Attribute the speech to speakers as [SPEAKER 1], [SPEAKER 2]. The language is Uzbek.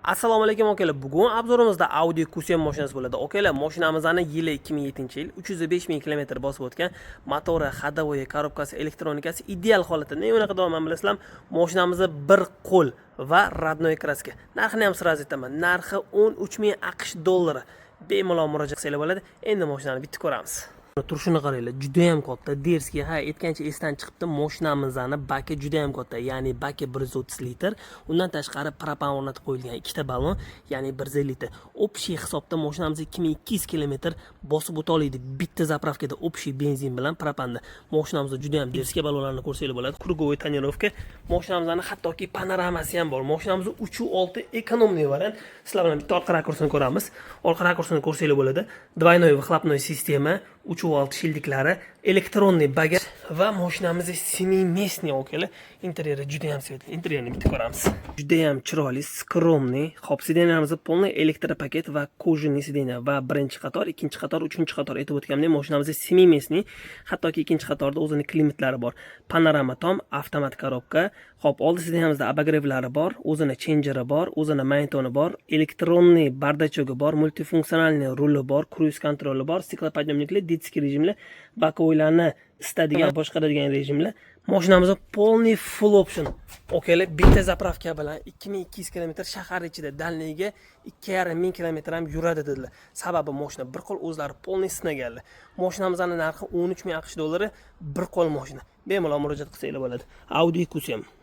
[SPEAKER 1] Assalomu alaykum akalar. Bugun obzorimizda Audi Q7 mashinasi bo'ladi. Akalar, mashinamizni yili 2007-yil 305 ming kilometr bosib o'tgan. Motori, ходовой, korobkasi, elektronikasi ideal holatda. Nima unaqa davom bilasizlar? Mashinamizni bir qo'l va родной kraska. Narxini ham sraz aytaman. Narxi 13 ming AQSh dollari. Bemalol murojaat qilsanglar bo'ladi. Endi mashinani bitta ko'ramiz. Turishini qaranglar, juda ham katta. Derski, aytgancha esdan chiqibdi, mashinamizni baki juda ham katta, ya'ni baki 130 litr. Undan tashqari propan o'rnatib qo'yilgan ikkita ballon, ya'ni 150 litr. Общий hisobda mashinamiz 2200 kilometr bosib o'ta oladi bitta zapravkada общий benzin bilan propanda. Mashinamizda juda ham derski ballonlarni ko'rsanglar bo'ladi. Krugovый tonirovka. Mashinamizning hattoki panoramasi ham bor. Mashinamiz 3.6 ekonomli variant. Sizlar bilan bitta orqa rakursini ko'ramiz. Orqa rakursini ko'rsanglar bo'ladi. Двойной выхлопной sistema, 3.6 shildiklari, elektronniy bagaj va mashinamiz семиместный okalar. Interyeri juda ham svet. Interyerini bitta ko'ramiz. Juda ham chiroyli, skromniy. Hop, sidenlarimiz полный elektropaket va kojinli sidena va birinchi qator, ikkinchi qator, uchinchi qator aytib o'tganimdek, mashinamiz семиместный. Hattoki ikkinchi qatorda o'zining klimatlari bor. Panorama tom, avtomat korobka. Hop, oldi sidenamizda обогревlari bor, o'zining changeri bor, o'zining magnitoni bor, elektronniy bardachogi bor, multifunksionalniy ruli bor, cruise kontroli bor, stiklopodъемnikli, детский rejimli, bakoylarni istadigan boshqaradigan rejimli. Mashinamizda полный full option. Okalar, bitta zapravka bilan 2200 km shahar ichida dalniga 2,5 ming km ham yuradi dedilar. Sababi mashina bir qo'l o'zlari полный sinaganlar. Mashinamizning narxi 13 ming AQSh dollari, bir qo'l mashina. Bemalol murojaat qilsanglar bo'ladi. Audi Q7.